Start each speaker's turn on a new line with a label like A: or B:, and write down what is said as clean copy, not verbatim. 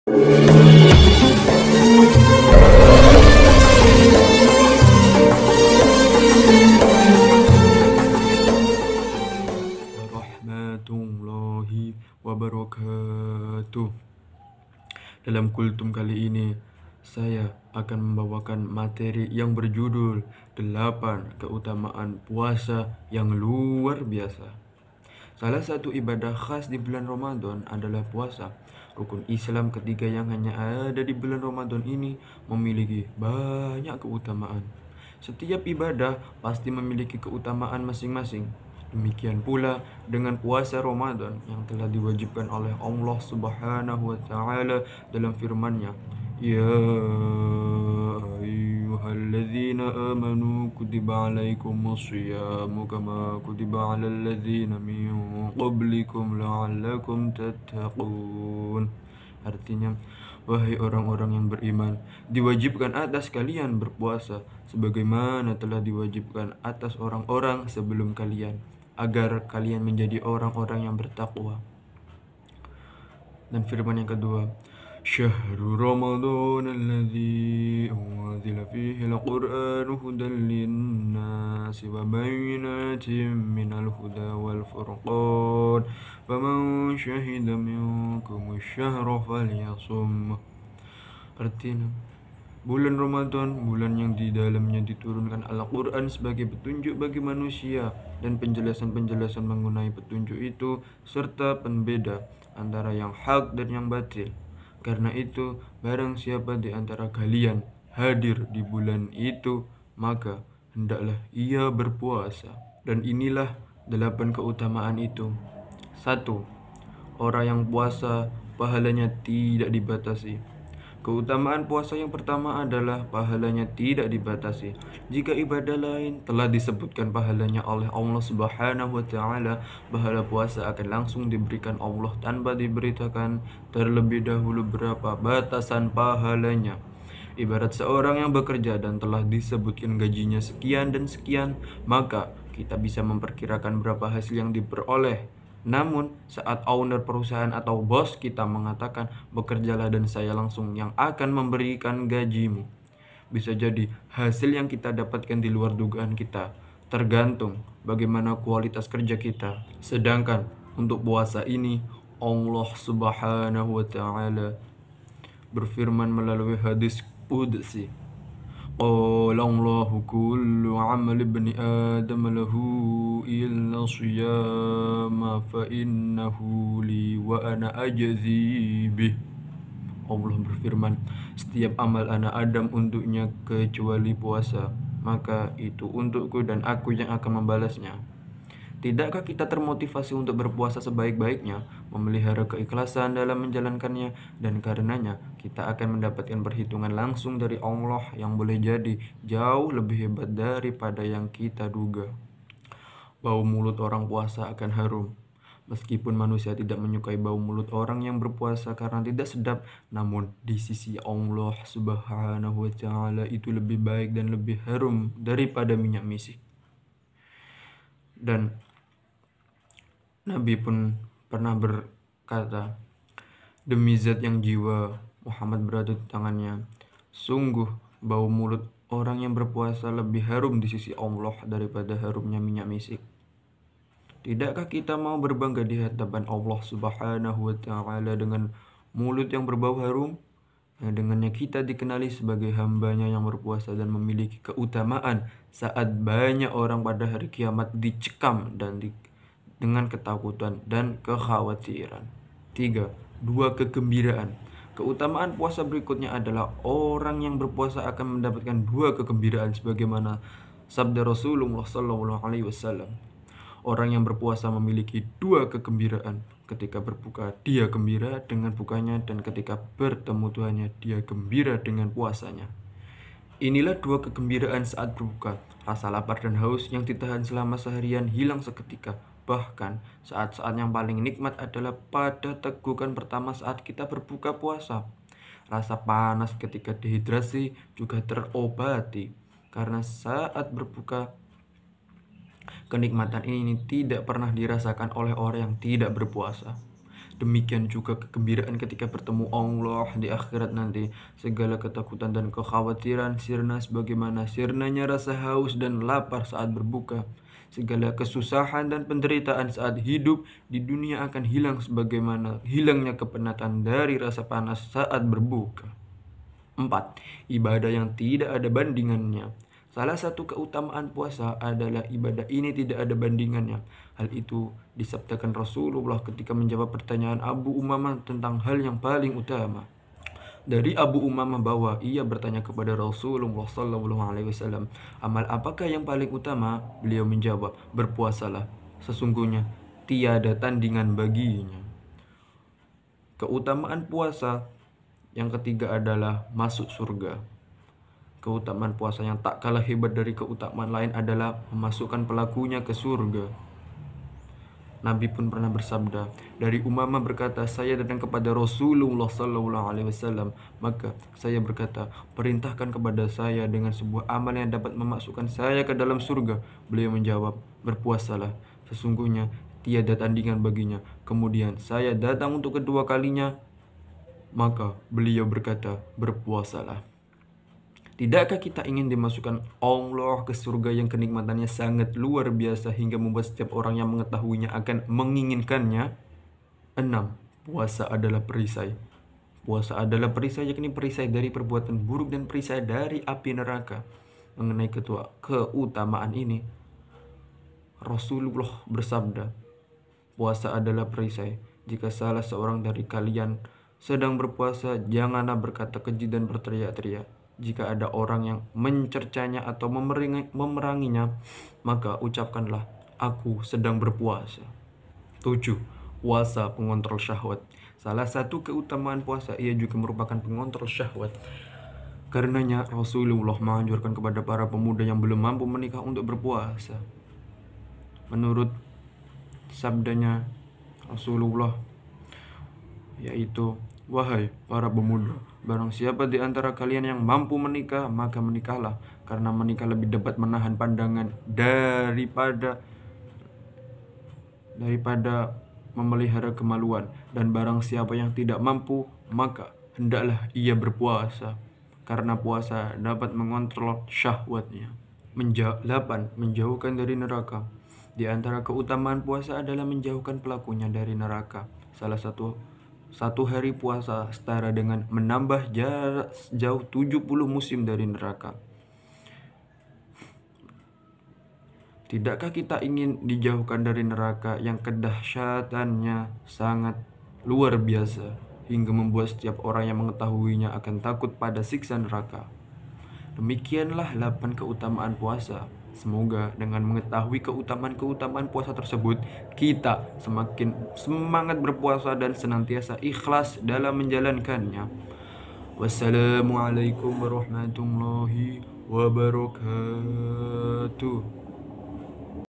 A: Warahmatullahi wabarakatuh. Dalam kultum kali ini, saya akan membawakan materi yang berjudul 8 keutamaan puasa yang luar biasa. Salah satu ibadah khas di bulan Ramadan adalah puasa. Rukun Islam ketiga yang hanya ada di bulan Ramadan ini memiliki banyak keutamaan. Setiap ibadah pasti memiliki keutamaan masing-masing. Demikian pula dengan puasa Ramadan yang telah diwajibkan oleh Allah Subhanahu wa taala dalam firman-Nya, "Ya ayyuhalladzina amanu kutiba alaikumus syiyamu kama kutiba alal ladzina min qablikum la'allakum tattaqun." Artinya, wahai orang-orang yang beriman, diwajibkan atas kalian berpuasa sebagaimana telah diwajibkan atas orang-orang sebelum kalian, agar kalian menjadi orang-orang yang bertakwa. Dan firman yang kedua, Syahrul Ramadan alladzi unzila fihi al-Qur'anu hudan lin-nasi wa bayyinatin minal huda wal furqan faman syahida minkum asy-syahra falyasum. Artinya, bulan Ramadan, bulan yang di dalamnya diturunkan Al-Quran sebagai petunjuk bagi manusia dan penjelasan-penjelasan mengenai petunjuk itu serta pembeda antara yang hak dan yang batil. Karena itu, barang siapa di antara kalian hadir di bulan itu, maka hendaklah ia berpuasa. Dan inilah 8 keutamaan itu. 1. Orang yang puasa pahalanya tidak dibatasi. Keutamaan puasa yang pertama adalah pahalanya tidak dibatasi. Jika ibadah lain telah disebutkan pahalanya oleh Allah Subhanahu wa taala, pahala puasa akan langsung diberikan Allah tanpa diberitakan terlebih dahulu berapa batasan pahalanya. Ibarat seorang yang bekerja dan telah disebutkan gajinya sekian dan sekian, maka kita bisa memperkirakan berapa hasil yang diperoleh. Namun, saat owner perusahaan atau bos kita mengatakan, bekerjalah dan saya langsung yang akan memberikan gajimu, bisa jadi hasil yang kita dapatkan di luar dugaan kita, tergantung bagaimana kualitas kerja kita. Sedangkan untuk puasa ini, Allah Subhanahu wa taala berfirman melalui hadis qudsi, Qala Allahu kullu amal ibni Adam lahu illa siyama fa innahu li wa ana ajzi bih. Allah berfirman, setiap amal anak Adam untuknya kecuali puasa, maka itu untukku dan aku yang akan membalasnya. Tidakkah kita termotivasi untuk berpuasa sebaik-baiknya, memelihara keikhlasan dalam menjalankannya, dan karenanya kita akan mendapatkan perhitungan langsung dari Allah yang boleh jadi jauh lebih hebat daripada yang kita duga. Bau mulut orang puasa akan harum. Meskipun manusia tidak menyukai bau mulut orang yang berpuasa karena tidak sedap, namun di sisi Allah Subhanahu wa taala itu lebih baik dan lebih harum daripada minyak misik. Dan Nabi pun pernah berkata, demi zat yang jiwa Muhammad berada di tangannya, sungguh bau mulut orang yang berpuasa lebih harum di sisi Allah daripada harumnya minyak misik. Tidakkah kita mau berbangga di hadapan Allah Subhanahu wa taala dengan mulut yang berbau harum? Yang dengannya kita dikenali sebagai hambanya yang berpuasa dan memiliki keutamaan saat banyak orang pada hari kiamat dicekam dan dengan ketakutan dan kekhawatiran. 3. 2 kegembiraan. Keutamaan puasa berikutnya adalah orang yang berpuasa akan mendapatkan 2 kegembiraan sebagaimana sabda Rasulullah SAW. Orang yang berpuasa memiliki 2 kegembiraan. Ketika berbuka, dia gembira dengan bukanya, dan ketika bertemu Tuhannya, dia gembira dengan puasanya. Inilah 2 kegembiraan saat berbuka. Rasa lapar dan haus yang ditahan selama seharian hilang seketika. Bahkan, saat-saat yang paling nikmat adalah pada tegukan pertama saat kita berbuka puasa. Rasa panas ketika dehidrasi juga terobati. Karena saat berbuka, kenikmatan ini tidak pernah dirasakan oleh orang yang tidak berpuasa. Demikian juga kegembiraan ketika bertemu Allah di akhirat nanti. Segala ketakutan dan kekhawatiran sirna sebagaimana sirnanya rasa haus dan lapar saat berbuka. Segala kesusahan dan penderitaan saat hidup di dunia akan hilang sebagaimana hilangnya kepenatan dari rasa panas saat berbuka. 4. Ibadah yang tidak ada bandingannya. Salah satu keutamaan puasa adalah ibadah ini tidak ada bandingannya. Hal itu disabdakan Rasulullah ketika menjawab pertanyaan Abu Umamah tentang hal yang paling utama. Dari Abu Umamah bahwa ia bertanya kepada Rasulullah SAW, amal apakah yang paling utama? Beliau menjawab, berpuasalah. Sesungguhnya tiada tandingan baginya. Keutamaan puasa yang ketiga adalah masuk surga. Keutamaan puasa yang tak kalah hebat dari keutamaan lain adalah memasukkan pelakunya ke surga. Nabi pun pernah bersabda, dari Umamah berkata, saya datang kepada Rasulullah SAW, maka saya berkata, perintahkan kepada saya dengan sebuah amal yang dapat memasukkan saya ke dalam surga. Beliau menjawab, berpuasalah, sesungguhnya tiada tandingan baginya. Kemudian saya datang untuk kedua kalinya, maka beliau berkata, berpuasalah. Tidakkah kita ingin dimasukkan Allah ke surga yang kenikmatannya sangat luar biasa hingga membuat setiap orang yang mengetahuinya akan menginginkannya? 6. Puasa adalah perisai. Puasa adalah perisai, yakni perisai dari perbuatan buruk dan perisai dari api neraka. Mengenai keutamaan ini, Rasulullah bersabda, puasa adalah perisai. Jika salah seorang dari kalian sedang berpuasa, janganlah berkata keji dan berteriak-teriak. Jika ada orang yang mencercanya atau memeranginya, maka ucapkanlah, aku sedang berpuasa. 7. Puasa pengontrol syahwat. Salah satu keutamaan puasa, ia juga merupakan pengontrol syahwat. Karenanya Rasulullah menganjurkan kepada para pemuda yang belum mampu menikah untuk berpuasa. Menurut sabdanya Rasulullah, yaitu, wahai para pemuda, barang siapa di antara kalian yang mampu menikah, maka menikahlah, karena menikah lebih dapat menahan pandangan daripada memelihara kemaluan. Dan barang siapa yang tidak mampu, maka hendaklah ia berpuasa, karena puasa dapat mengontrol syahwatnya. 8. Menjauhkan dari neraka. Di antara keutamaan puasa adalah menjauhkan pelakunya dari neraka. Satu hari puasa setara dengan menambah jarak jauh 70 musim dari neraka. Tidakkah kita ingin dijauhkan dari neraka yang kedahsyatannya sangat luar biasa hingga membuat setiap orang yang mengetahuinya akan takut pada siksa neraka? Demikianlah 8 keutamaan puasa. Semoga dengan mengetahui keutamaan-keutamaan puasa tersebut, kita semakin semangat berpuasa dan senantiasa ikhlas dalam menjalankannya. Wassalamualaikum warahmatullahi wabarakatuh.